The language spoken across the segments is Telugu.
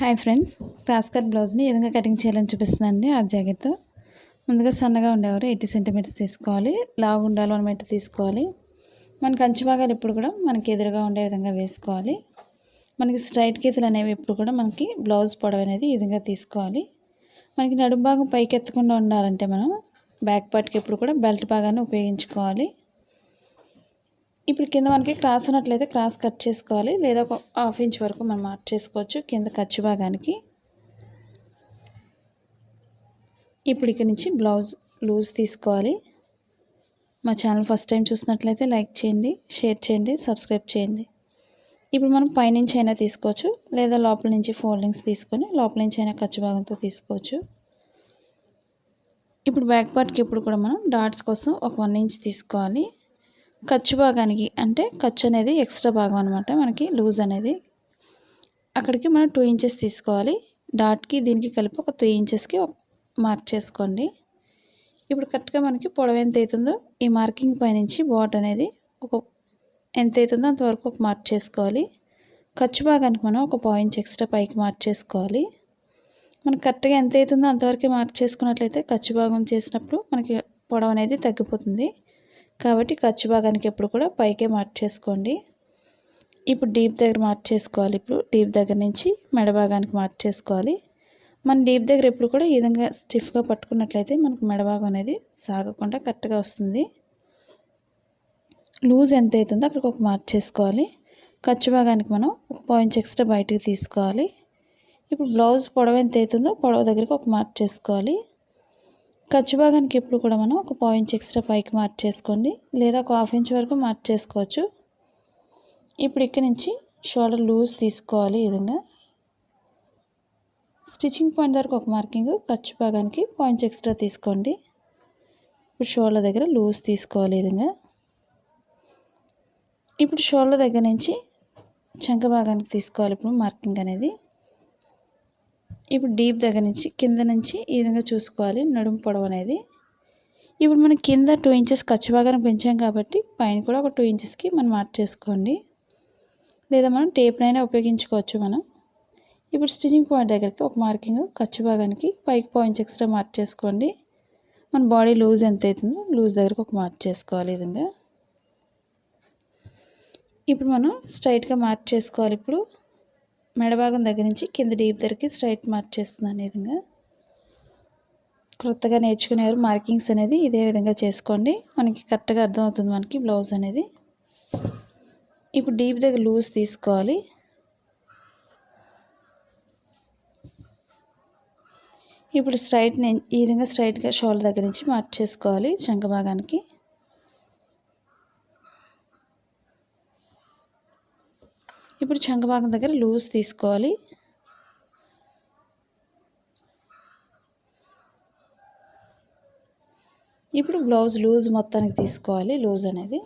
హాయ్ ఫ్రెండ్స్, క్రాస్ కట్ బ్లౌజ్ని ఏ విధంగా కటింగ్ చేయాలని చూపిస్తుందండి. ఆ జాకెట్తో ముందుగా సన్నగా ఉండేవారు 80 సెంటీమీటర్స్ తీసుకోవాలి. లావు ఉండాలి 1 మీటర్ తీసుకోవాలి. మనకి అంచు భాగాలు ఎప్పుడు కూడా మనకి ఎదురుగా ఉండే విధంగా వేసుకోవాలి. మనకి స్ట్రైట్ గీతలు అనేవి ఎప్పుడు కూడా మనకి బ్లౌజ్ పొడవు అనేది ఈ విధంగా తీసుకోవాలి. మనకి నడుము భాగం పైకి ఎత్తకుండా ఉండాలంటే మనం బ్యాక్ పార్ట్కి ఎప్పుడు కూడా బెల్ట్ భాగాన్ని ఉపయోగించుకోవాలి. ఇప్పుడు కింద మనకి క్రాస్ ఉన్నట్లయితే క్రాస్ కట్ చేసుకోవాలి, లేదా ఒక 1/2 ఇంచ్ వరకు మనం మార్క్ చేసుకోవచ్చు కింద ఖర్చు భాగానికి. ఇప్పుడు ఇక్కడ నుంచి బ్లౌజ్ లూజ్ తీసుకోవాలి. మా ఛానల్ ఫస్ట్ టైం చూసినట్లయితే లైక్ చేయండి, షేర్ చేయండి, సబ్స్క్రైబ్ చేయండి. ఇప్పుడు మనం పైనుంచి అయినా తీసుకోవచ్చు, లేదా లోపల నుంచి ఫోల్డింగ్స్ తీసుకొని లోపల నుంచి అయినా ఖర్చు భాగంతో తీసుకోవచ్చు. ఇప్పుడు బ్యాక్ పార్ట్కి ఇప్పుడు కూడా మనం డాట్స్ కోసం ఒక 1 ఇంచ్ తీసుకోవాలి. ఖర్చు భాగానికి అంటే ఖర్చు అనేది ఎక్స్ట్రా భాగం అనమాట, మనకి లూజ్ అనేది అక్కడికి మనం 2 ఇంచెస్ తీసుకోవాలి. డాట్కి దీనికి కలిపి ఒక 3 ఇంచెస్కి మార్క్ చేసుకోండి. ఇప్పుడు కరెక్ట్గా మనకి పొడవు ఎంత అవుతుందో ఈ మార్కింగ్ పైనుంచి బాట్ అనేది ఎంత అవుతుందో అంతవరకు ఒక మార్క్ చేసుకోవాలి. ఖర్చు భాగానికి మనం ఒక 1/2 ఇంచ్ ఎక్స్ట్రా పైకి మార్క్ చేసుకోవాలి. మనకి కరెక్ట్గా ఎంత అవుతుందో అంతవరకే మార్క్ చేసుకున్నట్లయితే ఖర్చు భాగం చేసినప్పుడు మనకి పొడవు అనేది తగ్గిపోతుంది. కాబట్టి ఖర్చు భాగానికి ఎప్పుడు కూడా పైకే మార్క్ చేసుకోండి. ఇప్పుడు డీప్ దగ్గర మార్క్ చేసుకోవాలి. ఇప్పుడు డీప్ దగ్గర నుంచి మెడ భాగానికి మార్క్ చేసుకోవాలి. మన డీప్ దగ్గర ఎప్పుడు కూడా ఈ విధంగా స్టిఫ్గా పట్టుకున్నట్లయితే మనకు మెడ భాగం అనేది సాగకుండా కరెక్ట్గా వస్తుంది. లూజ్ ఎంత అవుతుందో అక్కడికి ఒక మార్క్ చేసుకోవాలి. ఖర్చు భాగానికి మనం ఒక 1/2 ఇంచ్ ఎక్స్ట్రా బయటకు తీసుకోవాలి. ఇప్పుడు బ్లౌజ్ పొడవు ఎంత అవుతుందో పొడవు దగ్గరికి ఒక మార్క్ చేసుకోవాలి. ఖర్చు భాగానికి ఎప్పుడు కూడా మనం ఒక 1/2 ఇంచ్ ఎక్స్ట్రా పైకి మార్క్ చేసుకోండి, లేదా ఒక 1/2 ఇంచ్ వరకు మార్క్ చేసుకోవచ్చు. ఇప్పుడు ఇక్కడ నుంచి షోల్డర్ లూజ్ తీసుకోవాలి. ఈ విధంగా స్టిచ్చింగ్ పాయింట్ వరకు ఒక మార్కింగ్, ఖర్చు భాగానికి 1/2 ఇంచ్ ఎక్స్ట్రా తీసుకోండి. ఇప్పుడు షోల్డర్ దగ్గర లూజ్ తీసుకోవాలి. ఈ విధంగా ఇప్పుడు షోల్డర్ దగ్గర నుంచి చంక భాగానికి తీసుకోవాలి ఇప్పుడు మార్కింగ్ అనేది. ఇప్పుడు డీప్ దగ్గర నుంచి కింద నుంచి ఈ విధంగా చూసుకోవాలి నడుము పొడవు అనేది. ఇప్పుడు మనం కింద 2 ఇంచెస్ ఖర్చు భాగాన్ని పెంచాం కాబట్టి పైన కూడా ఒక 2 ఇంచెస్కి మనం మార్క్ చేసుకోండి, లేదా మనం టేప్నైనా ఉపయోగించుకోవచ్చు మనం. ఇప్పుడు స్టిచ్చింగ్ పాయింట్ దగ్గరికి ఒక మార్కింగ్, ఖర్చు భాగానికి పైకి 1/2 ఇంచ్ ఎక్స్ట్రా మార్క్ చేసుకోండి. మన బాడీ లూజ్ ఎంత అవుతుందో లూజ్ దగ్గరకు ఒక మార్క్ చేసుకోవాలి. ఈ విధంగా ఇప్పుడు మనం స్ట్రైట్గా మార్క్ చేసుకోవాలి. ఇప్పుడు మెడ భాగం దగ్గర నుంచి కింద డీప్ దగ్గరికి స్ట్రైట్ మార్క్ చేస్తున్నాను. ఈ విధంగా కొత్తగా నేర్చుకునేవారు మార్కింగ్స్ అనేది ఇదే విధంగా చేసుకోండి, మనకి కరెక్ట్గా అర్థమవుతుంది మనకి బ్లౌజ్ అనేది. ఇప్పుడు డీప్ దగ్గర లూజ్ తీసుకోవాలి. ఇప్పుడు ఈ విధంగా స్ట్రైట్గా షోల్డర్ దగ్గర నుంచి మార్క్ చేసుకోవాలి చంక భాగానికి. ఇప్పుడు చంక భాగం దగ్గర లూజ్ తీసుకోవాలి. ఇప్పుడు బ్లౌజ్ లూజ్ మొత్తానికి తీసుకోవాలి. లూజ్ అనేది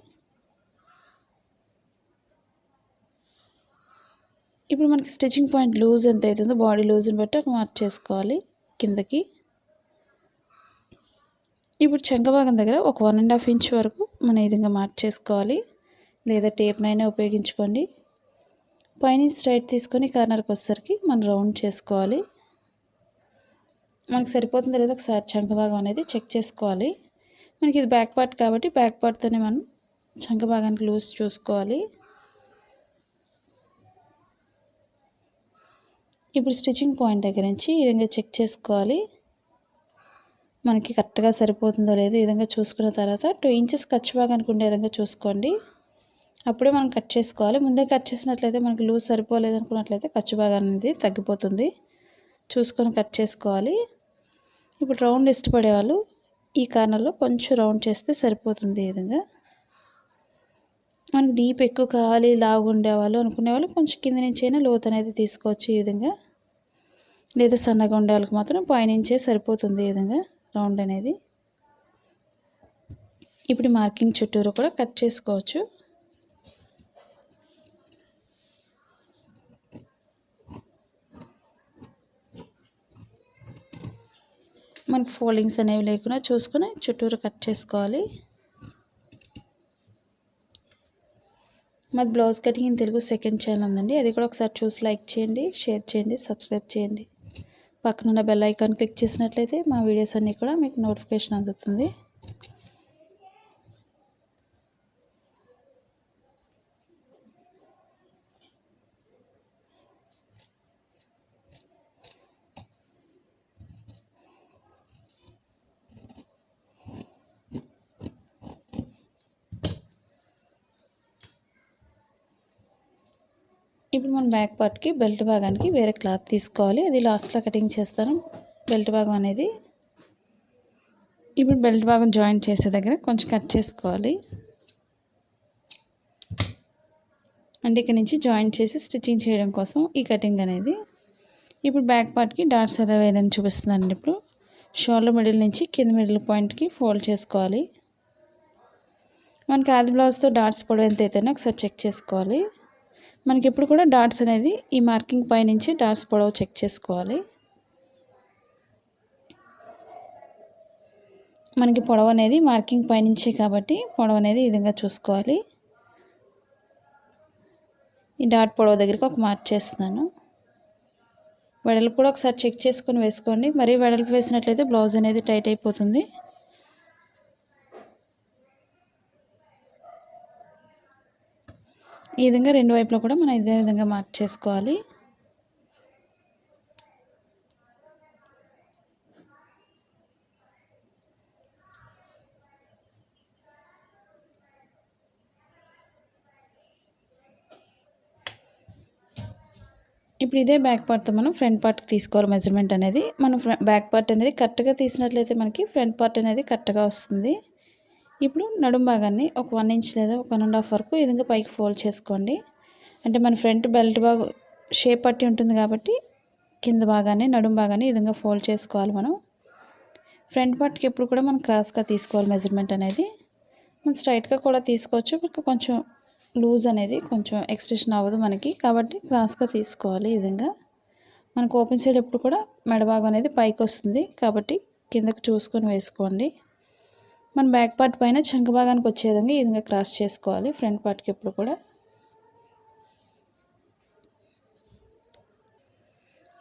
ఇప్పుడు మనకి స్టిచ్చింగ్ పాయింట్ లూజ్ ఎంత అవుతుందో బాడీ లూజ్ని బట్టి ఒక మార్క్ చేసుకోవాలి కిందకి. ఇప్పుడు చంక భాగం దగ్గర ఒక 1.5 ఇంచ్ వరకు మనం ఈ విధంగా మార్క్ చేసుకోవాలి, లేదా టేప్నైనా ఉపయోగించుకోండి. పైన స్ట్రైట్ తీసుకొని కార్నర్కి వచ్చేసరికి మనం రౌండ్ చేసుకోవాలి. మనకు సరిపోతుందో లేదో ఒకసారి చంక భాగం అనేది చెక్ చేసుకోవాలి. మనకి ఇది బ్యాక్ పార్ట్ కాబట్టి బ్యాక్ పార్ట్తోనే మనం చంక భాగానికి లూజ్ చూసుకోవాలి. ఇప్పుడు స్టిచ్చింగ్ పాయింట్ దగ్గర నుంచి ఈ విధంగా చెక్ చేసుకోవాలి, మనకి కరెక్ట్గా సరిపోతుందో లేదో. ఈ విధంగా చూసుకున్న తర్వాత 2 ఇంచెస్ ఖర్చు భాగానికి ఉండే విధంగా చూసుకోండి, అప్పుడే మనం కట్ చేసుకోవాలి. ముందే కట్ చేసినట్లయితే మనకి లూజ్ సరిపోలేదు అనుకున్నట్లయితే ఖర్చు భాగాన్ని అనేది తగ్గిపోతుంది. చూసుకొని కట్ చేసుకోవాలి. ఇప్పుడు రౌండ్ ఇష్టపడే వాళ్ళు ఈ కార్నర్లో కొంచెం రౌండ్ చేస్తే సరిపోతుంది. ఈ విధంగా మనకి డీప్ ఎక్కువ కావాలి, లావు ఉండేవాళ్ళు అనుకునేవాళ్ళు కొంచెం కింద నుంచి అయినా లోతు అనేది తీసుకోవచ్చు ఈ విధంగా, లేదా సన్నగా ఉండే వాళ్ళకి మాత్రం పైనుంచే సరిపోతుంది ఈ విధంగా రౌండ్ అనేది. ఇప్పుడు మార్కింగ్ చుట్టూరు కూడా కట్ చేసుకోవచ్చు. మనకి ఫోల్డింగ్స్ అనేవి లేకుండా చూసుకొని చుట్టూరు కట్ చేసుకోవాలి. మాది blouse cutting in Telugu second channel ఉందండి. అది కూడా ఒకసారి చూసి లైక్ చేయండి, షేర్ చేయండి, సబ్స్క్రైబ్ చేయండి. పక్కనున్న బెల్ ఐకాన్ క్లిక్ చేసినట్లయితే మా వీడియోస్ అన్నీ కూడా మీకు నోటిఫికేషన్ అందుతుంది. ఇప్పుడు మనం బ్యాక్ పార్ట్కి బెల్ట్ భాగానికి వేరే క్లాత్ తీసుకోవాలి. అది లాస్ట్లో కటింగ్ చేస్తాను బెల్ట్ భాగం అనేది. ఇప్పుడు బెల్ట్ భాగం జాయింట్ చేసే దగ్గర కొంచెం కట్ చేసుకోవాలి. అంటే ఇక్కడ నుంచి జాయింట్ చేసి స్టిచ్చింగ్ చేయడం కోసం ఈ కటింగ్ అనేది. ఇప్పుడు బ్యాక్ పార్ట్కి డాట్స్ ఎలా వేయాలని చూపిస్తున్నానండి. ఇప్పుడు షోల్డర్ మిడిల్ నుంచి కింద మిడిల్ పాయింట్కి ఫోల్డ్ చేసుకోవాలి. మనకి ఆది బ్లౌజ్తో డాట్స్ పొడవు ఎంత అయితేనే ఒకసారి చెక్ చేసుకోవాలి. మనకి ఇప్పుడు కూడా డాట్స్ అనేది ఈ మార్కింగ్ పై నుంచి డాట్స్ పొడవు చెక్ చేసుకోవాలి. మనకి పొడవు అనేది మార్కింగ్ పై నుంచే కాబట్టి పొడవు అనేది ఈ విధంగా చూసుకోవాలి. ఈ డాట్ పొడవు దగ్గరికి ఒక మార్క్ చేస్తున్నాను. వెడల్పు కూడా ఒకసారి చెక్ చేసుకొని వేసుకోండి. మరీ వెడల్పు వేసినట్లయితే బ్లౌజ్ అనేది టైట్ అయిపోతుంది. ఈ విధంగా రెండు వైపులా కూడా మనం ఇదే విధంగా మార్క్ చేసుకోవాలి. ఇప్పుడు ఇదే బ్యాక్ పార్ట్తో మనం ఫ్రంట్ పార్ట్కి తీసుకోవాలి మెజర్మెంట్ అనేది. మనం బ్యాక్ పార్ట్ అనేది కరెక్ట్గా తీసినట్లయితే మనకి ఫ్రంట్ పార్ట్ అనేది కరెక్ట్గా వస్తుంది. ఇప్పుడు నడుం భాగాన్ని ఒక 1 ఇంచ్ లేదా 1.5 వరకు ఈ విధంగా పైకి ఫోల్డ్ చేసుకోండి. అంటే మన ఫ్రంట్ బెల్ట్ భాగం షేప్ పట్టి ఉంటుంది కాబట్టి కింద భాగాన్ని నడుం భాగాన్ని ఈ విధంగా ఫోల్డ్ చేసుకోవాలి. మనం ఫ్రంట్ పార్ట్కి ఎప్పుడు కూడా మనం క్రాస్గా తీసుకోవాలి మెజర్మెంట్ అనేది. మనం స్ట్రైట్గా కూడా తీసుకోవచ్చు. కొంచెం లూజ్ అనేది కొంచెం ఎక్స్టెన్షన్ అవ్వదు మనకి, కాబట్టి క్రాస్గా తీసుకోవాలి. ఈ విధంగా మనకు ఓపెన్ సైడ్ ఎప్పుడు కూడా మెడ భాగం అనేది పైకి వస్తుంది కాబట్టి కిందకి చూసుకొని వేసుకోండి. మన బ్యాక్ పార్ట్ పైన చంక భాగానికి వచ్చే విధంగా ఈ విధంగా క్రాస్ చేసుకోవాలి ఫ్రంట్ పార్ట్కి ఎప్పుడు కూడా.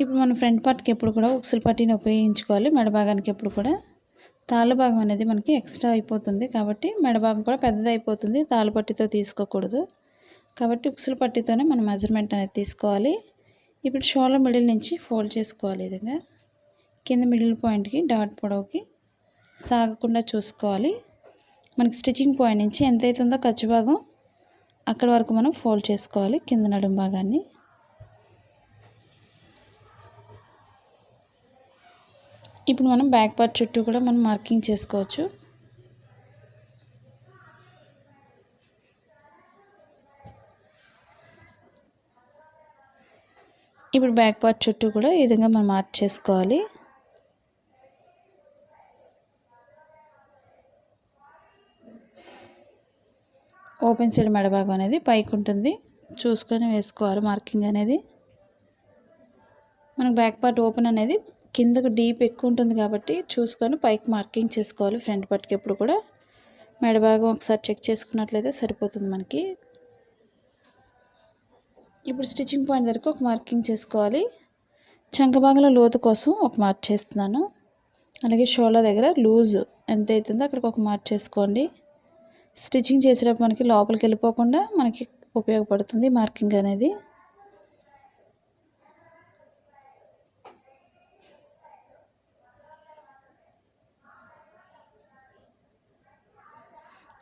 ఇప్పుడు మన ఫ్రంట్ పార్ట్కి ఎప్పుడు కూడా ఉక్సులు పట్టీని ఉపయోగించుకోవాలి. మెడ భాగానికి ఎప్పుడు కూడా తాళ్ళ భాగం అనేది మనకి ఎక్స్ట్రా అయిపోతుంది కాబట్టి మెడ భాగం కూడా పెద్దది అయిపోతుంది. తాళ్ళ పట్టీతో తీసుకోకూడదు కాబట్టి ఉక్సులు పట్టీతోనే మనం మెజర్మెంట్ అనేది తీసుకోవాలి. ఇప్పుడు షోల్డర్ మిడిల్ నుంచి ఫోల్డ్ చేసుకోవాలి. ఈ విధంగా కింద మిడిల్ పాయింట్కి డాట్ పొడవుకి సాగకుండా చూసుకోవాలి. మనకి స్టిచ్చింగ్ పాయింట్ నుంచి ఎంత అవుతుందో ఖర్చు భాగం అక్కడ వరకు మనం ఫోల్డ్ చేసుకోవాలి కింద నడుం భాగాన్ని. ఇప్పుడు మనం బ్యాక్ పార్ట్ చుట్టూ కూడా మనం మార్కింగ్ చేసుకోవచ్చు. ఇప్పుడు బ్యాక్ పార్ట్ చుట్టూ కూడా ఈ విధంగా మనం మార్క్ చేసుకోవాలి. ఓపెన్ సైడ్ మెడ భాగం అనేది పైకి ఉంటుంది, చూసుకొని వేసుకోవాలి మార్కింగ్ అనేది. మనకు బ్యాక్ పార్ట్ ఓపెన్ అనేది కిందకు డీప్ ఎక్కువ ఉంటుంది కాబట్టి చూసుకొని పైకి మార్కింగ్ చేసుకోవాలి. ఫ్రంట్ పార్ట్కి ఎప్పుడు కూడా మెడ భాగం ఒకసారి చెక్ చేసుకున్నట్లయితే సరిపోతుంది మనకి. ఇప్పుడు స్టిచ్చింగ్ పాయింట్ వరకు ఒక మార్కింగ్ చేసుకోవాలి. చంక భాగంలో లోతు కోసం ఒక మార్క్ చేస్తున్నాను. అలాగే షోల్డర్ దగ్గర లూజ్ ఎంత అవుతుందో అక్కడికి ఒక మార్క్ చేసుకోండి. స్టిచ్చింగ్ చేసేటప్పుడు మనకి లోపలికి వెళ్ళిపోకుండా మనకి ఉపయోగపడుతుంది మార్కింగ్ అనేది.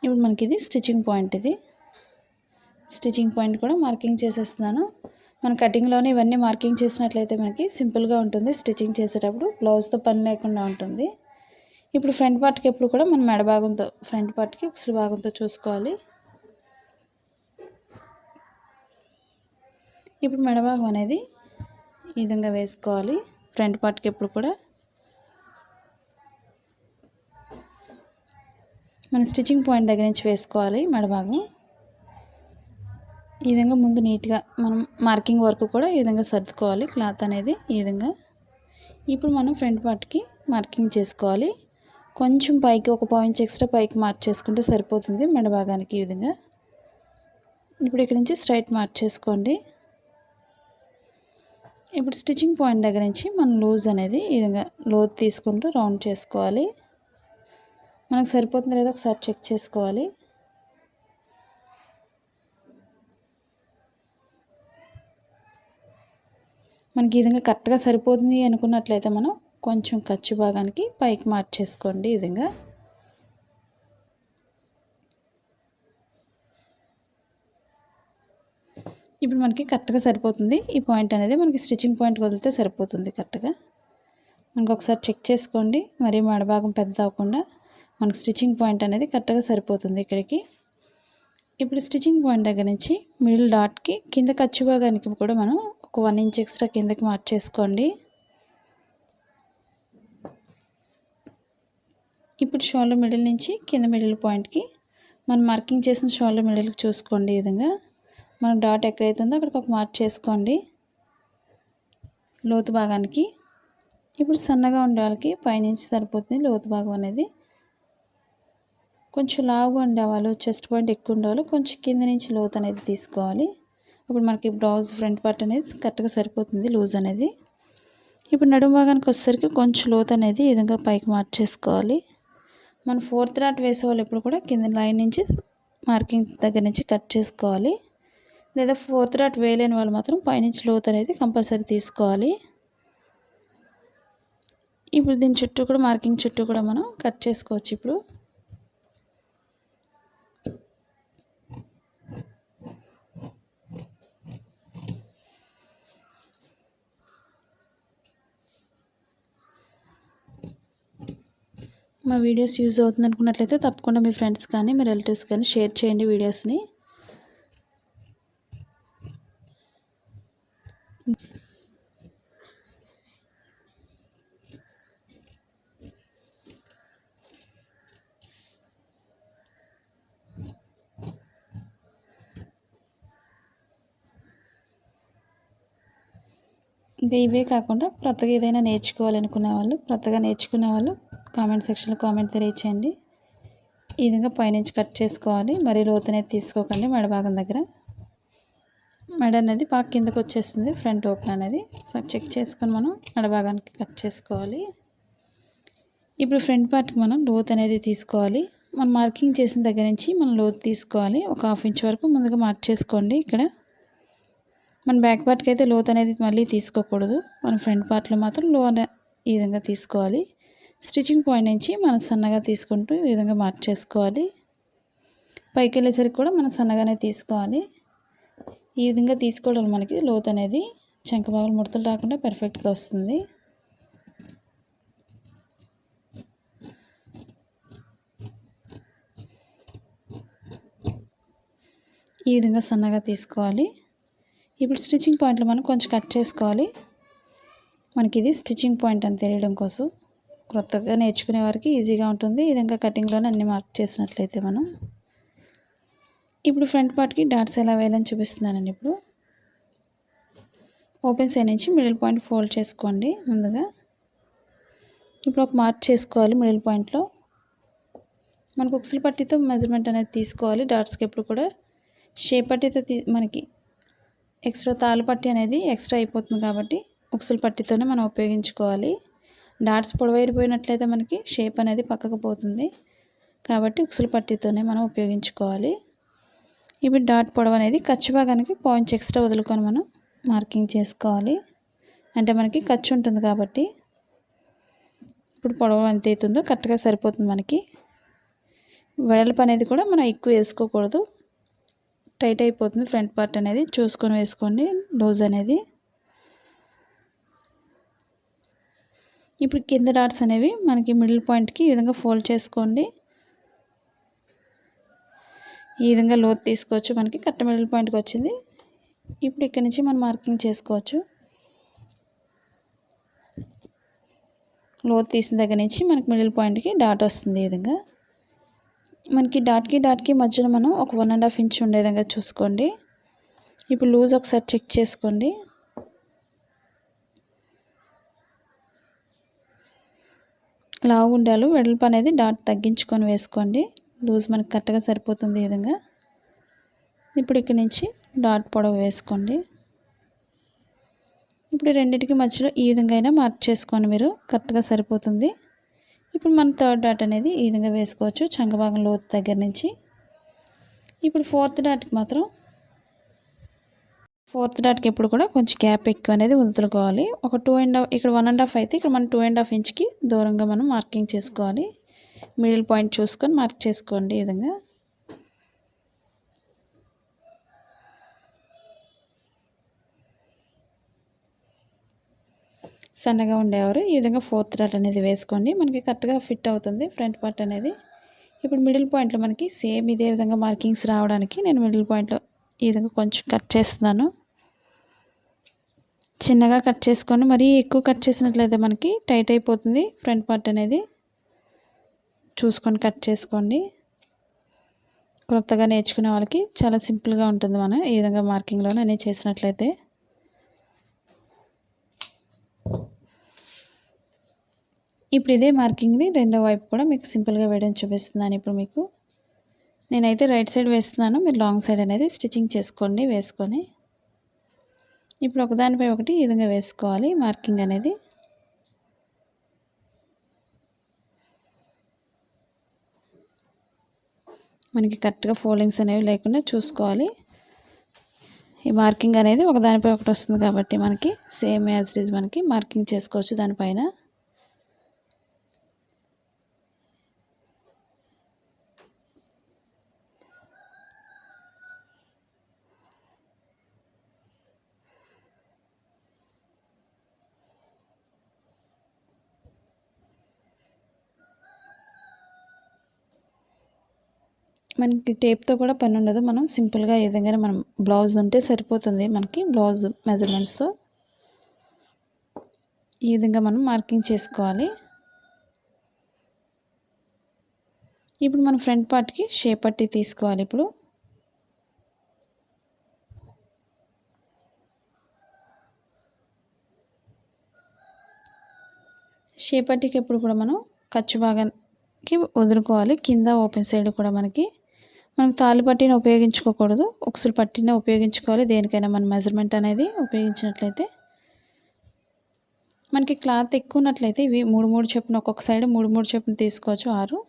ఇప్పుడు మనకి ఇది స్టిచ్చింగ్ పాయింట్. ఇది స్టిచ్చింగ్ పాయింట్ కూడా మార్కింగ్ చేసేస్తున్నాను. మన కటింగ్లోనే ఇవన్నీ మార్కింగ్ చేసినట్లయితే మనకి సింపుల్గా ఉంటుంది. స్టిచ్చింగ్ చేసేటప్పుడు బ్లౌజ్తో పని లేకుండా ఉంటుంది. ఇప్పుడు ఫ్రంట్ పార్ట్కి ఎప్పుడు కూడా మనం మెడ భాగంతో ఫ్రంట్ పార్ట్కి ఉక్సులు భాగంతో చూసుకోవాలి. ఇప్పుడు మెడ భాగం అనేది ఈ విధంగా వేసుకోవాలి. ఫ్రంట్ పార్ట్కి ఎప్పుడు కూడా మన స్టిచ్చింగ్ పాయింట్ దగ్గర నుంచి వేసుకోవాలి మెడ భాగం. ఈ విధంగా ముందు నీట్గా మనం మార్కింగ్ వరకు కూడా ఈ విధంగా సర్దుకోవాలి క్లాత్ అనేది ఈ విధంగా. ఇప్పుడు మనం ఫ్రంట్ పార్ట్కి మార్కింగ్ చేసుకోవాలి. కొంచెం పైకి ఒక పావు ఇంచ్ ఎక్స్ట్రా పైకి మార్క్ చేసుకుంటే సరిపోతుంది మెడ భాగానికి. ఈ విధంగా ఇప్పుడు ఇక్కడ నుంచి స్ట్రైట్ మార్చేసుకోండి. ఇప్పుడు స్టిచ్చింగ్ పాయింట్ దగ్గర నుంచి మనం లూజ్ అనేది ఈ విధంగా లోతు తీసుకుంటూ రౌండ్ చేసుకోవాలి. మనకు సరిపోతుందో లేదో ఒకసారి చెక్ చేసుకోవాలి. మనకి ఈ విధంగా కరెక్ట్గా సరిపోతుంది అనుకున్నట్లయితే మనం కొంచెం ఖర్చు భాగానికి పైకి మార్చేసుకోండి. ఈ విధంగా ఇప్పుడు మనకి కరెక్ట్గా సరిపోతుంది. ఈ పాయింట్ అనేది మనకి స్టిచ్చింగ్ పాయింట్ వదిలితే సరిపోతుంది కరెక్ట్గా. మనకు ఒకసారి చెక్ చేసుకోండి. మరీ మెడభాగం పెద్ద అవ్వకుండా మనకు స్టిచ్చింగ్ పాయింట్ అనేది కరెక్ట్గా సరిపోతుంది ఇక్కడికి. ఇప్పుడు స్టిచ్చింగ్ పాయింట్ దగ్గర నుంచి మిడిల్ డాట్కి కింద ఖర్చు భాగానికి కూడా మనం ఒక 1 ఇంచ్ ఎక్స్ట్రా కిందకి మార్చేసుకోండి. ఇప్పుడు షోల్డర్ మిడిల్ నుంచి కింద మిడిల్ పాయింట్కి మనం మార్కింగ్ చేసిన షోల్డర్ మిడిల్కి చూసుకోండి. ఈ విధంగా మనం డాట్ ఎక్కడైతే ఉందో అక్కడికి ఒక మార్క్ చేసుకోండి లోతు భాగానికి. ఇప్పుడు సన్నగా ఉండే వాళ్ళకి పైనుంచి సరిపోతుంది లోతు భాగం అనేది. కొంచెం లావుగా ఉండేవాళ్ళు చెస్ట్ పాయింట్ ఎక్కువ ఉండేవాళ్ళు కొంచెం కింద నుంచి లోతు అనేది తీసుకోవాలి. ఇప్పుడు మనకి బ్లౌజ్ ఫ్రంట్ పార్ట్ అనేది కరెక్ట్గా సరిపోతుంది లూజ్ అనేది. ఇప్పుడు నడుము భాగానికి వచ్చేసరికి కొంచెం లోతు అనేది ఈ విధంగా పైకి మార్చేసుకోవాలి. మనం 4th డాట్ వేసే వాళ్ళు ఎప్పుడు కూడా కింద లైన్ నుంచి మార్కింగ్ దగ్గర నుంచి కట్ చేసుకోవాలి. లేదా 4th డాట్ వేయలేని వాళ్ళు మాత్రం పైనుంచి లోతు అనేది కంపల్సరీ తీసుకోవాలి. ఇప్పుడు దీని చుట్టూ కూడా మార్కింగ్ చుట్టూ కూడా మనం కట్ చేసుకోవచ్చు. ఇప్పుడు మా వీడియోస్ యూజ్ అవుతుంది అనుకున్నట్లయితే తప్పకుండా మీ ఫ్రెండ్స్ కానీ మీ రిలేటివ్స్ కానీ షేర్ చేయండి వీడియోస్ని. ఇంకా ఇవే కాకుండా కొత్తగా ఏదైనా నేర్చుకోవాలనుకునే వాళ్ళు కామెంట్ సెక్షన్లో కామెంట్ తెలియచేయండి. ఈ విధంగా పైనుంచి కట్ చేసుకోవాలి. మరీ లోతు అనేది తీసుకోకండి. మెడ భాగం దగ్గర మెడ అనేది బాగా కిందకు వచ్చేస్తుంది ఫ్రంట్ ఓపెన్ అనేది. సో చెక్ చేసుకొని మనం మెడ భాగానికి కట్ చేసుకోవాలి. ఇప్పుడు ఫ్రంట్ పార్ట్కి మనం లోతు అనేది తీసుకోవాలి. మనం మార్కింగ్ చేసిన దగ్గర నుంచి మనం లోతు తీసుకోవాలి. ఒక 1/2 ఇంచ్ వరకు ముందుగా మార్చేసుకోండి. ఇక్కడ మన బ్యాక్ పార్ట్కి అయితే లోతు అనేది మళ్ళీ తీసుకోకూడదు. మన ఫ్రంట్ పార్ట్లో మాత్రం ఈ విధంగా తీసుకోవాలి. స్టిచ్చింగ్ పాయింట్ నుంచి మనం సన్నగా తీసుకుంటూ ఈ విధంగా మార్చేసుకోవాలి. పైకి వెళ్ళేసరికి కూడా మనం సన్నగానే తీసుకోవాలి. ఈ విధంగా తీసుకోవడం మనకి లోతు అనేది చంక భాగాలు ముడతలు రాకుండా పర్ఫెక్ట్గా వస్తుంది. ఈ విధంగా సన్నగా తీసుకోవాలి. ఇప్పుడు స్టిచ్చింగ్ పాయింట్లో మనం కొంచెం కట్ చేసుకోవాలి. మనకి ఇది స్టిచ్చింగ్ పాయింట్ అని తెలియడం కోసం కొత్తగా నేర్చుకునే వారికి ఈజీగా ఉంటుంది. ఈ విధంగా కటింగ్లోనే అన్ని మార్క్ చేసినట్లయితే మనం. ఇప్పుడు ఫ్రంట్ పార్ట్కి డాట్స్ ఎలా వేయాలని చూపిస్తున్నానండి. ఇప్పుడు ఓపెన్ సైడ్ నుంచి మిడిల్ పాయింట్ ఫోల్డ్ చేసుకోండి ముందుగా. ఇప్పుడు ఒక మార్క్ చేసుకోవాలి మిడిల్ పాయింట్లో. మనకు ఉక్సుల పట్టీతో మెజర్మెంట్ అనేది తీసుకోవాలి. డాట్స్కి ఎప్పుడు కూడా షేప్ పట్టీతో మనకి ఎక్స్ట్రా తాళ్ళు పట్టీ అనేది ఎక్స్ట్రా అయిపోతుంది కాబట్టి ఉక్సుల పట్టీతోనే మనం ఉపయోగించుకోవాలి. డాట్స్ పొడవైపోయినట్లయితే మనకి షేప్ అనేది పక్కకు పోతుంది కాబట్టి ఉక్సుల పట్టీతోనే మనం ఉపయోగించుకోవాలి. ఇప్పుడు డాట్ పొడవు అనేది ఖర్చు భాగానికి 1 ఇంచ్ ఎక్స్ట్రా వదులుకొని మనం మార్కింగ్ చేసుకోవాలి. అంటే మనకి ఖర్చు ఉంటుంది కాబట్టి ఇప్పుడు పొడవు ఎంత అవుతుందో కరెక్ట్గా సరిపోతుంది మనకి. వెడల్పు అనేది కూడా మనం ఎక్కువ వేసుకోకూడదు. టైట్ అయిపోతుంది ఫ్రంట్ పార్ట్ అనేది చూసుకొని వేసుకోండి లూజ్ అనేది. ఇప్పుడు కింద డాట్స్ అనేవి మనకి మిడిల్ పాయింట్కి ఈ విధంగా ఫోల్డ్ చేసుకోండి. ఈ విధంగా లోతు తీసుకోవచ్చు. మనకి కరెక్ట్ మిడిల్ పాయింట్కి వచ్చింది. ఇప్పుడు ఇక్కడ నుంచి మనం మార్కింగ్ చేసుకోవచ్చు. లోతు తీసిన దగ్గర నుంచి మనకి మిడిల్ పాయింట్కి డాట్ వస్తుంది. ఈ విధంగా మనకి డాట్కి మధ్యలో మనం ఒక 1.5 ఇంచ్ ఉండే విధంగా చూసుకోండి. ఇప్పుడు లూజ్ ఒకసారి చెక్ చేసుకోండి. లావు ఉండాలి వెడల్పు అనేది డాట్ తగ్గించుకొని వేసుకోండి. లూజ్ మనకి కరెక్ట్గా సరిపోతుంది. ఈ విధంగా ఇప్పుడు ఇక్కడ నుంచి డాట్ పొడవు వేసుకోండి. ఇప్పుడు రెండింటికి మధ్యలో ఈ విధంగా అయినా మార్క్ చేసుకోండి, మీరు కరెక్ట్గా సరిపోతుంది. ఇప్పుడు మనం థర్డ్ డాట్ అనేది ఈ విధంగా వేసుకోవచ్చు చంకభాగం లోతు దగ్గర నుంచి. ఇప్పుడు ఫోర్త్ డాట్కి ఎప్పుడు కూడా కొంచెం గ్యాప్ ఎక్కువ అనేది వదులుకోవాలి. ఒక 2.5 ఇక్కడ 1.5 అయితే ఇక్కడ మనం 2.5 ఇంచ్కి దూరంగా మనం మార్కింగ్ చేసుకోవాలి. మిడిల్ పాయింట్ చూసుకొని మార్క్ చేసుకోండి. ఈ విధంగా సన్నగా ఉండేవారు ఈ విధంగా ఫోర్త్ డాట్ అనేది వేసుకోండి. మనకి కరెక్ట్గా ఫిట్ అవుతుంది ఫ్రంట్ పార్ట్ అనేది. ఇప్పుడు మిడిల్ పాయింట్లో మనకి సేమ్ ఇదే విధంగా మార్కింగ్స్ రావడానికి నేను మిడిల్ పాయింట్లో ఈ విధంగా కొంచెం కట్ చేస్తున్నాను. చిన్నగా కట్ చేసుకొని మరీ ఎక్కువ కట్ చేసినట్లయితే మనకి టైట్ అయిపోతుంది ఫ్రంట్ పార్ట్ అనేది. చూసుకొని కట్ చేసుకోండి. కొత్తగా నేర్చుకునే వాళ్ళకి చాలా సింపుల్గా ఉంటుంది మనం ఈ విధంగా మార్కింగ్లోనే అనేది చేసినట్లయితే. ఇప్పుడు ఇదే మార్కింగ్ని రెండో వైపు కూడా మీకు సింపుల్గా వేయడం చూపిస్తున్నాను. ఇప్పుడు మీకు నేనైతే రైట్ సైడ్ వేస్తున్నాను, మీరు లాంగ్ సైడ్ అనేది స్టిచ్చింగ్ చేసుకోండి వేసుకొని. ఇప్పుడు ఒకదానిపై ఒకటి ఈ విధంగా వేసుకోవాలి మార్కింగ్ అనేది. మనకి కరెక్ట్గా ఫోల్డింగ్స్ అనేవి లేకుండా చూసుకోవాలి. ఈ మార్కింగ్ అనేది ఒకదానిపై ఒకటి వస్తుంది కాబట్టి మనకి సేమ్ యాజ్ ఇట్ ఈజ్ మనకి మార్కింగ్ చేసుకోవచ్చు దానిపైన. మనకి టేప్తో కూడా పని ఉండదు, మనం సింపుల్గా ఈ విధంగానే మనం బ్లౌజ్ ఉంటే సరిపోతుంది. మనకి బ్లౌజ్ మెజర్మెంట్స్తో ఈ విధంగా మనం మార్కింగ్ చేసుకోవాలి. ఇప్పుడు మనం ఫ్రంట్ పార్ట్కి షేప్ పట్టి తీసుకోవాలి. ఇప్పుడు షేప్ పట్టికి ఎప్పుడు కూడా మనం ఖర్చు భాగానికి వదులుకోవాలి. కింద ఓపెన్ సైడ్ కూడా మనం తాళ్ళు పట్టిని ఉపయోగించుకోకూడదు, ఉక్సులు పట్టినే ఉపయోగించుకోవాలి. దేనికైనా మన మెజర్మెంట్ అనేది ఉపయోగించినట్లయితే మనకి క్లాత్ ఎక్కువ ఉన్నట్లయితే ఇవి 3 చొప్పున ఒక్కొక్క సైడ్ 3 చొప్పున తీసుకోవచ్చు 6.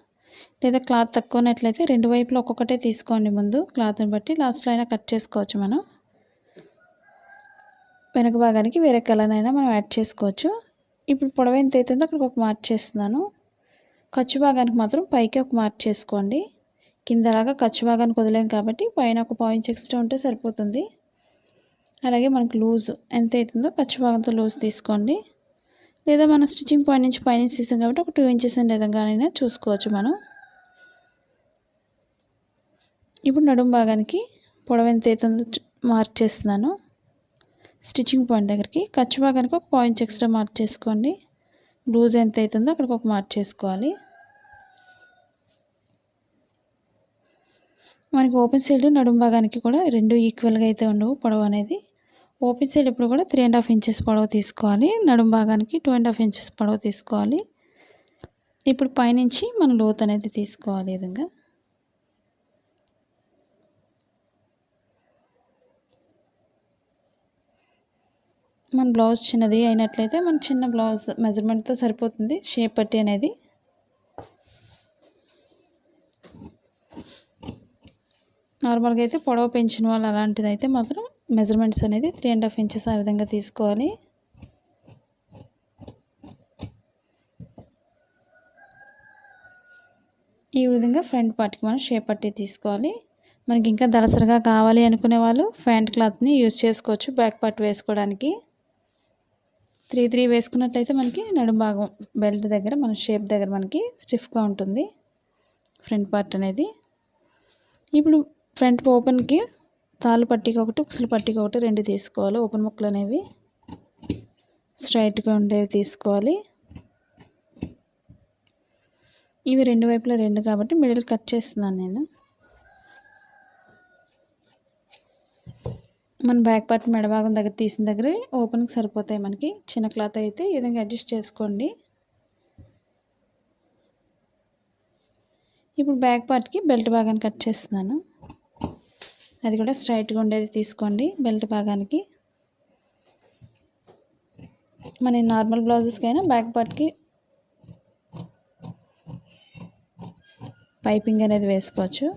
లేదా క్లాత్ తక్కువ ఉన్నట్లయితే రెండు వైపులు ఒక్కొక్కటే తీసుకోండి. ముందు క్లాత్ని బట్టి లాస్ట్లో అయినా కట్ చేసుకోవచ్చు. మనం వెనక భాగానికి వేరే కలర్ అయినా మనం యాడ్ చేసుకోవచ్చు. ఇప్పుడు పొడవు ఎంత అవుతుందో అక్కడికి ఒక మార్క్ చేస్తున్నాను. ఖర్చు భాగానికి మాత్రం పైకి ఒక మార్క్ చేసుకోండి. కిందలాగా ఖర్చు భాగానికి వదిలేం కాబట్టి పైన ఒక 1.5 ఇంచ్ ఎక్స్ట్రా ఉంటే సరిపోతుంది. అలాగే మనకు లూజ్ ఎంత అవుతుందో ఖర్చు భాగంతో లూజ్ తీసుకోండి. లేదా మనం స్టిచ్చింగ్ పాయింట్ నుంచి పైనుంచి తీసాం కాబట్టి ఒక 2 ఇంచెస్ ఉండే విధంగానైనా చూసుకోవచ్చు మనం. ఇప్పుడు నడుము భాగానికి పొడవు ఎంత అవుతుందో మార్క్ చేస్తున్నాను. స్టిచ్చింగ్ పాయింట్ దగ్గరికి ఖర్చు భాగానికి ఒక 1.5 ఇంచ్ ఎక్స్ట్రా మార్క్ చేసుకోండి. లూజ్ ఎంత అవుతుందో అక్కడికి ఒక మార్క్ చేసుకోవాలి. మనకి ఓపెన్ సైడ్ నడుము భాగానికి కూడా రెండు ఈక్వల్గా అయితే ఉండవు పొడవు అనేది. ఓపెన్ సైడ్ ఇప్పుడు కూడా 3.5 ఇంచెస్ పొడవు తీసుకోవాలి. నడుము భాగానికి 2.5 ఇంచెస్ పొడవు తీసుకోవాలి. ఇప్పుడు పైనుంచి మనం లోతు అనేది తీసుకోవాలి. ఈ విధంగా మన బ్లౌజ్ చిన్నది అయినట్లయితే మన చిన్న బ్లౌజ్ మెజర్మెంట్తో సరిపోతుంది షేప్ పట్టి అనేది. నార్మల్గా అయితే పొడవు పెంచిన వాళ్ళు అలాంటిది అయితే మాత్రం మెజర్మెంట్స్ అనేది 3.5 ఇంచెస్ ఆ విధంగా తీసుకోవాలి. ఈ విధంగా ఫ్రంట్ పార్ట్కి మనం షేప్ పట్టి తీసుకోవాలి. మనకి ఇంకా దళసరిగా కావాలి అనుకునే వాళ్ళు ఫ్యాంట్ క్లాత్ని యూజ్ చేసుకోవచ్చు బ్యాక్ పార్ట్ వేసుకోవడానికి. 3 వేసుకున్నట్లయితే మనకి నడుము భాగం బెల్ట్ దగ్గర మన షేప్ దగ్గర మనకి స్టిఫ్గా ఉంటుంది ఫ్రంట్ పార్ట్ అనేది. ఇప్పుడు ఫ్రంట్ ఓపెన్కి తాళ్ళు పట్టికి ఒకటి ఉక్సులు పట్టికి ఒకటి 2 తీసుకోవాలి. ఓపెన్ ముక్కలు అనేవి స్ట్రైట్గా ఉండేవి తీసుకోవాలి. ఇవి రెండు వైపులా 2 కాబట్టి మిడిల్ కట్ చేస్తున్నాను నేను. మన బ్యాక్ పార్ట్ మెడభాగం దగ్గర తీసిన దగ్గర ఓపెన్కి సరిపోతాయి. మనకి చిన్న క్లాత్ అయితే ఈ విధంగా అడ్జస్ట్ చేసుకోండి. ఇప్పుడు బ్యాక్ పార్ట్కి బెల్ట్ భాగాన్ని కట్ చేస్తున్నాను. అది కూడా స్ట్రైట్గా ఉండేది తీసుకోండి బెల్ట్ భాగానికి. మన నార్మల్ బ్లౌజెస్కి అయినా బ్యాక్ పార్ట్కి పైపింగ్ అనేది వేసుకోవచ్చు.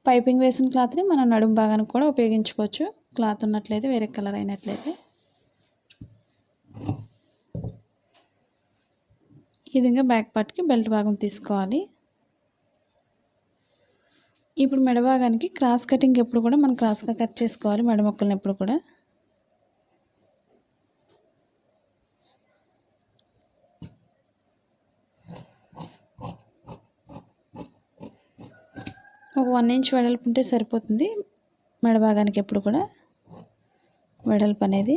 పైపింగ్ వేసిన క్లాత్ని మనం నడుము భాగానికి కూడా ఉపయోగించుకోవచ్చు, క్లాత్ ఉన్నట్లయితే, వేరే కలర్ అయినట్లయితే. ఈ విధంగా బ్యాక్ పార్ట్కి బెల్ట్ భాగం తీసుకోవాలి. ఇప్పుడు మెడ భాగానికి క్రాస్ కటింగ్ ఎప్పుడు కూడా మనం క్రాస్గా కట్ చేసుకోవాలి. మెడ మొక్కలను ఎప్పుడు కూడా ఒక 1 ఇంచ్ వెడల్పు ఉంటే సరిపోతుంది. మెడ భాగానికి ఎప్పుడు కూడా వెడల్పు అనేది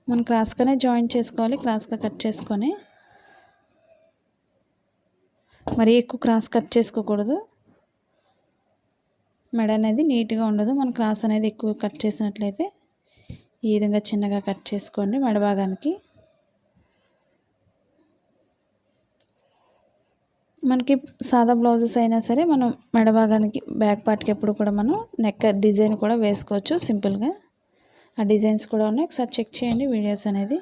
మనం క్రాస్గానే జాయిన్ చేసుకోవాలి. క్రాస్గా కట్ చేసుకొని, మరీ ఎక్కువ క్రాస్ కట్ చేసుకోకూడదు. మెడ అనేది నీట్గా ఉండదు. మన క్రాస్ అనేది ఎక్కువ కట్ చేసినట్లయితే ఈ విధంగా చిన్నగా కట్ చేసుకోండి. మెడ భాగానికి మనకి సాదా బ్లౌజెస్ అయినా సరే మనం మెడ భాగానికి బ్యాక్ పార్ట్కి ఎప్పుడు కూడా మనం నెక్ డిజైన్ కూడా వేసుకోవచ్చు సింపుల్గా. ఆ డిజైన్స్ కూడా ఉన్నాయి, ఒకసారి చెక్ చేయండి వీడియోస్ అనేది.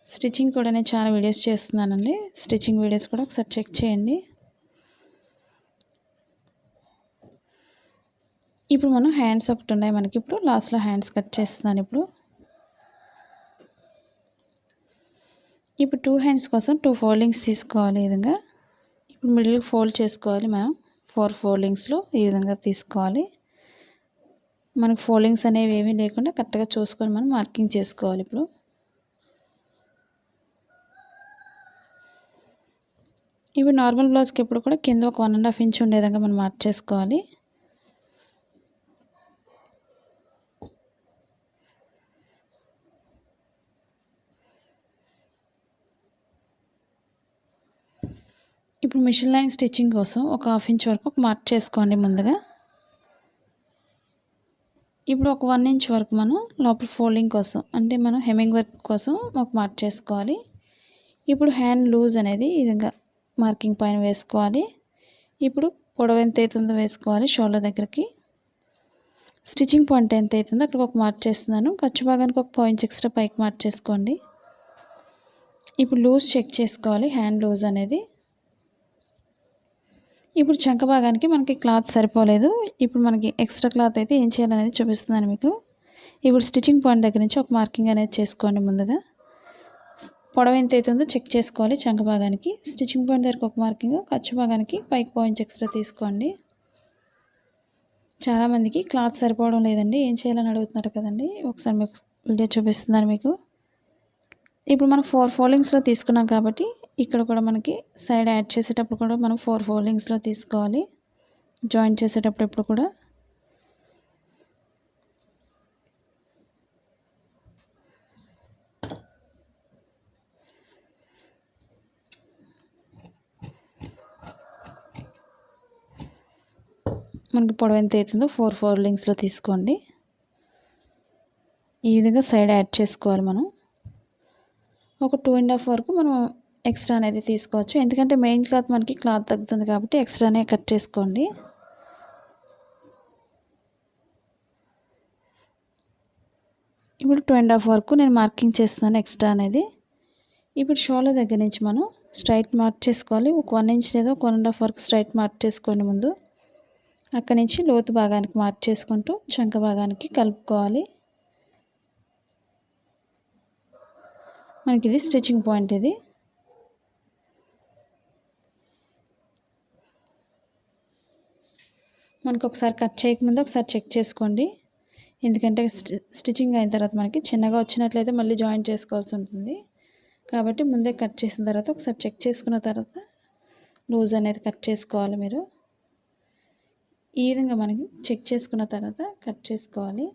స్టిచ్చింగ్ కూడా నేను చాలా వీడియోస్ చేస్తున్నానండి, స్టిచ్చింగ్ వీడియోస్ కూడా ఒకసారి చెక్ చేయండి. ఇప్పుడు మనం హ్యాండ్స్ ఒకటి ఉన్నాయి మనకి. ఇప్పుడు లాస్ట్లో హ్యాండ్స్ కట్ చేస్తున్నాను. ఇప్పుడు 2 హ్యాండ్స్ కోసం 2 ఫోల్డింగ్స్ తీసుకోవాలి. ఈ విధంగా ఇప్పుడు మిడిల్ ఫోల్డ్ చేసుకోవాలి. మనం 4 ఫోల్డింగ్స్లో ఈ విధంగా తీసుకోవాలి. మనకు ఫోల్డింగ్స్ అనేవి ఏమీ లేకుండా కరెక్ట్గా చూసుకొని మనం మార్కింగ్ చేసుకోవాలి. ఇప్పుడు నార్మల్ బ్లౌజ్కి ఎప్పుడు కూడా కింద ఒక 1.5 ఇంచ్ ఉండే విధంగా మనం మార్క్ చేసుకోవాలి. ఇప్పుడు మిషన్ లైన్ స్టిచ్చింగ్ కోసం ఒక 1/2 ఇంచ్ వరకు ఒక మార్క్ చేసుకోండి ముందుగా. ఇప్పుడు ఒక 1 ఇంచ్ వరకు మనం లోపల ఫోల్డింగ్ కోసం, అంటే మనం హెమ్మింగ్ వర్క్ కోసం ఒక మార్క్ చేసుకోవాలి. ఇప్పుడు హ్యాండ్ లూజ్ అనేది ఈ విధంగా మార్కింగ్ పైన వేసుకోవాలి. ఇప్పుడు పొడవు ఎంత అవుతుందో వేసుకోవాలి. షోల్డర్ దగ్గరికి స్టిచ్చింగ్ పాయింట్ ఎంత అవుతుందో అక్కడికి ఒక మార్క్ చేస్తున్నాను. ఖర్చు భాగానికి ఒక 1/4 ఇంచ్ ఎక్స్ట్రా పైకి మార్క్ చేసుకోండి. ఇప్పుడు లూజ్ చెక్ చేసుకోవాలి, హ్యాండ్ లూజ్ అనేది. ఇప్పుడు చంక భాగానికి మనకి క్లాత్ సరిపోలేదు. ఇప్పుడు మనకి ఎక్స్ట్రా క్లాత్ అయితే ఏం చేయాలనేది చూపిస్తున్నాను మీకు. ఇప్పుడు స్టిచ్చింగ్ పాయింట్ దగ్గర నుంచి ఒక మార్కింగ్ అనేది చేసుకోండి. ముందుగా పొడవు ఎంత అవుతుందో చెక్ చేసుకోవాలి. చంక భాగానికి స్టిచ్చింగ్ పాయింట్ దగ్గరకు ఒక మార్కింగ్, ఖర్చు భాగానికి పైకి 1/4 ఇంచ్ ఎక్స్ట్రా తీసుకోండి. చాలామందికి క్లాత్ సరిపోవడం లేదండి, ఏం చేయాలని అడుగుతున్నారు కదండి. ఒకసారి మీకు వీడియో చూపిస్తున్నాను మీకు. ఇప్పుడు మనం 4 ఫోల్డింగ్స్లో తీసుకున్నాం కాబట్టి ఇక్కడ కూడా మనకి సైడ్ యాడ్ చేసేటప్పుడు కూడా మనం 4 ఫోల్డింగ్స్లో తీసుకోవాలి. జాయిన్ చేసేటప్పుడు ఎప్పుడు కూడా మనకి పొడవు ఎంత అవుతుందో 4 ఫోల్డింగ్స్లో తీసుకోండి. ఈ విధంగా సైడ్ యాడ్ చేసుకోవాలి. మనం ఒక 2.5 వరకు మనం ఎక్స్ట్రా అనేది తీసుకోవచ్చు, ఎందుకంటే మెయిన్ క్లాత్ మనకి క్లాత్ తగ్గుతుంది కాబట్టి ఎక్స్ట్రానే కట్ చేసుకోండి. ఇప్పుడు 2.5 వరకు నేను మార్కింగ్ చేస్తున్నాను ఎక్స్ట్రా అనేది. ఇప్పుడు షోల్డర్ దగ్గర నుంచి మనం స్ట్రైట్ మార్క్ చేసుకోవాలి. ఒక 1 ఇంచ్ లేదా 1.5 వరకు స్ట్రైట్ మార్క్ చేసుకోండి ముందు. అక్కడి నుంచి లోతు భాగానికి మార్క్ చేసుకుంటూ చంక భాగానికి కలుపుకోవాలి. మనకి ఇది స్టిచ్చింగ్ పాయింట్. ఇది మనకు ఒకసారి కట్ చేయకముందు ఒకసారి చెక్ చేసుకోండి, ఎందుకంటే స్టిచ్చింగ్ అయిన తర్వాత మనకి చిన్నగా వచ్చినట్లయితే మళ్ళీ జాయిన్ చేసుకోవాల్సి ఉంటుంది. కాబట్టి ముందే కట్ చేసిన తర్వాత ఒకసారి చెక్ చేసుకున్న తర్వాత లూజ్ అనేది కట్ చేసుకోవాలి. మీరు ఈ విధంగా మనకి చెక్ చేసుకున్న తర్వాత కట్ చేసుకోవాలి.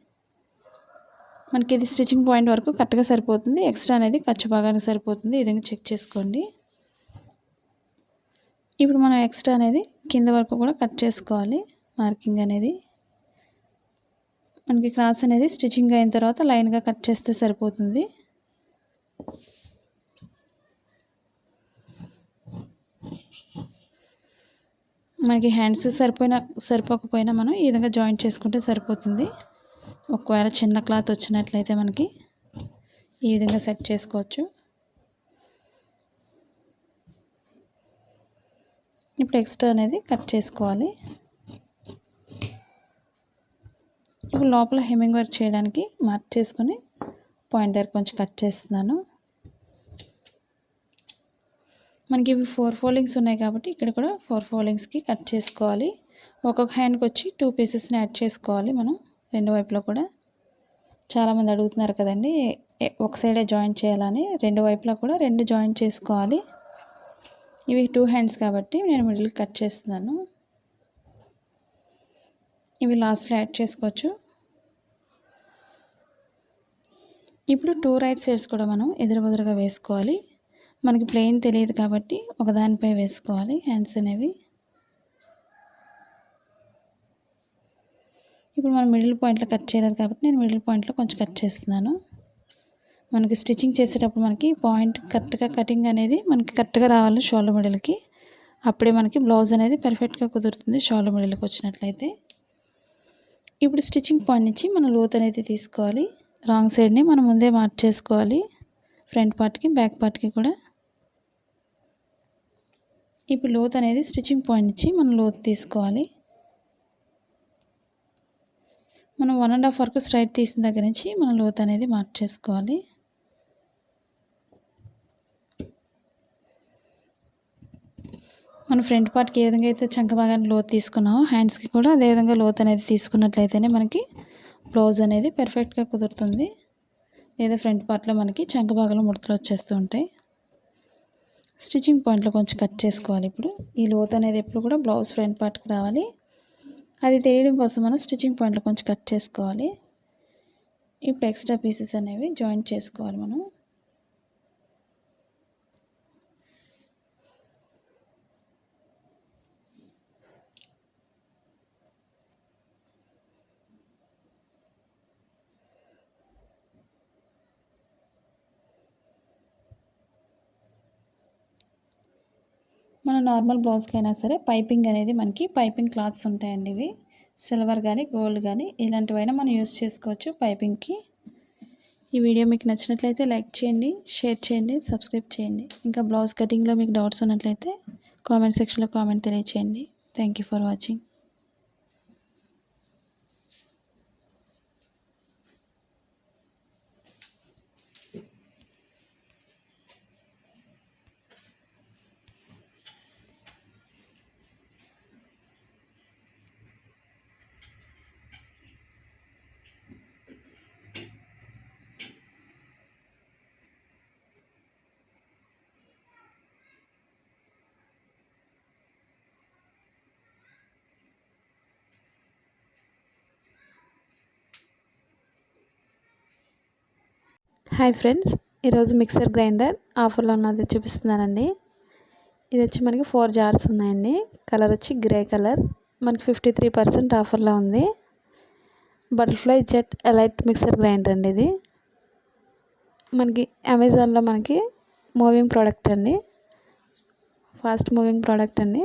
మనకి ఇది స్టిచ్చింగ్ పాయింట్ వరకు కరెక్ట్గా సరిపోతుంది, ఎక్స్ట్రా అనేది ఖర్చు భాగానికి సరిపోతుంది. ఈ విధంగా చెక్ చేసుకోండి. ఇప్పుడు మనం ఎక్స్ట్రా అనేది కింద వరకు కూడా కట్ చేసుకోవాలి. మార్కింగ్ అనేది మనకి క్రాస్ అనేది స్టిచ్చింగ్ అయిన తర్వాత లైన్గా కట్ చేస్తే సరిపోతుంది. మనకి హ్యాండ్స్ సరిపోకపోయినా మనం ఈ విధంగా జాయింట్ చేసుకుంటే సరిపోతుంది. ఒకవేళ చిన్న క్లాత్ వచ్చినట్లయితే మనకి ఈ విధంగా సెట్ చేసుకోవచ్చు. ఇప్పుడు ఎక్స్ట్రా అనేది కట్ చేసుకోవాలి. ఇప్పుడు లోపల హెమ్మింగ్ వర్క్ చేయడానికి మార్క్ చేసుకొని పాయింట్ దగ్గర కొంచెం కట్ చేస్తున్నాను. మనకి ఇవి 4 ఫోల్డింగ్స్ ఉన్నాయి కాబట్టి ఇక్కడ కూడా 4 ఫోల్డింగ్స్కి కట్ చేసుకోవాలి. ఒక్కొక్క హ్యాండ్కి వచ్చి 2 పీసెస్ని యాడ్ చేసుకోవాలి మనం రెండు వైపులో కూడా. చాలామంది అడుగుతున్నారు కదండి ఒక సైడే జాయింట్ చేయాలని. రెండు వైపులా కూడా 2 జాయింట్ చేసుకోవాలి. ఇవి 2 హ్యాండ్స్ కాబట్టి నేను మిడిల్ కట్ చేస్తున్నాను. ఇవి లాస్ట్లో యాడ్ చేసుకోవచ్చు. ఇప్పుడు 2 రైట్ సైడ్స్ కూడా మనం ఎదురుబెదురుగా వేసుకోవాలి. మనకి ప్లెయిన్ తెలియదు కాబట్టి ఒకదానిపై వేసుకోవాలి హ్యాండ్స్ అనేవి. ఇప్పుడు మనం మిడిల్ పాయింట్లో కట్ చేయలేదు కాబట్టి నేను మిడిల్ పాయింట్లో కొంచెం కట్ చేస్తున్నాను. మనకి స్టిచ్చింగ్ చేసేటప్పుడు మనకి పాయింట్ కరెక్ట్గా కటింగ్ అనేది మనకి కరెక్ట్గా రావాలి షోల్డర్ మిడిల్కి. అప్పుడే మనకి బ్లౌజ్ అనేది పర్ఫెక్ట్గా కుదురుతుంది షోల్డర్ మిడిల్కి వచ్చినట్లయితే. ఇప్పుడు స్టిచ్చింగ్ పాయింట్ నుంచి మనం లోత్ అనేది తీసుకోవాలి. రాంగ్ సైడ్ని మనం ముందే మార్క్ చేసుకోవాలి ఫ్రంట్ పార్ట్కి బ్యాక్ పార్ట్కి కూడా. ఇప్పుడు లోత్ అనేది స్టిచ్చింగ్ పాయింట్ నుంచి మనం లోత్ తీసుకోవాలి. మనం 1.5 వరకు స్ట్రైట్ తీసిన దగ్గర నుంచి మనం లోత్ అనేది మార్క్ చేసుకోవాలి. మన ఫ్రంట్ పార్ట్కి ఏ విధంగా అయితే చంక భాగాన్ని లోత్ తీసుకున్నామో హ్యాండ్స్కి కూడా అదే విధంగా లోత్ అనేది తీసుకున్నట్లయితేనే మనకి బ్లౌజ్ అనేది పర్ఫెక్ట్గా కుదురుతుంది. లేదా ఫ్రంట్ పార్ట్లో మనకి చంక భాగంలో ముడతలు వచ్చేస్తూ ఉంటాయి. స్టిచ్చింగ్ పాయింట్లో కొంచెం కట్ చేసుకోవాలి. ఇప్పుడు ఈ లోత్ అనేది ఎప్పుడు కూడా బ్లౌజ్ ఫ్రంట్ పార్ట్కి రావాలి. అది తెలియడం కోసం మనం స్టిచ్చింగ్ పాయింట్లో కొంచెం కట్ చేసుకోవాలి. ఇప్పుడు ఎక్స్ట్రా పీసెస్ అనేవి జాయింట్ చేసుకోవాలి మనం. మన నార్మల్ బ్లౌజ్కి అయినా సరే పైపింగ్ అనేది మనకి పైపింగ్ క్లాత్స్ ఉంటాయండి. ఇవి సిల్వర్ కానీ గోల్డ్ కానీ ఇలాంటివైనా మనం యూస్ చేసుకోవచ్చు పైపింగ్కి. ఈ వీడియో మీకు నచ్చినట్లయితే లైక్ చేయండి, షేర్ చేయండి, సబ్స్క్రైబ్ చేయండి. ఇంకా బ్లౌజ్ కటింగ్లో మీకు డౌట్స్ ఉన్నట్లయితే కామెంట్ సెక్షన్లో కామెంట్ తెలియచేయండి. Thank you for watching. Hi friends, ఈరోజు మిక్సర్ గ్రైండర్ ఆఫర్లో ఉన్నది చూపిస్తున్నానండి. ఇది వచ్చి మనకి 4 జార్స్ ఉన్నాయండి. కలర్ వచ్చి గ్రే కలర్. మనకి 53% ఆఫర్లో ఉంది. Butterfly jet elite mixer grinder అండి. ఇది మనకి అమెజాన్లో మనకి మూవింగ్ ప్రోడక్ట్ అండి, ఫాస్ట్ మూవింగ్ ప్రోడక్ట్ అండి.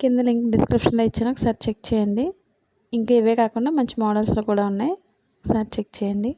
కింద లింక్ డిస్క్రిప్షన్లో ఇచ్చాను, ఒకసారి చెక్ చేయండి. ఇంకా ఇవే కాకుండా మంచి మోడల్స్లో కూడా ఉన్నాయి, ఒకసారి చెక్ చేయండి.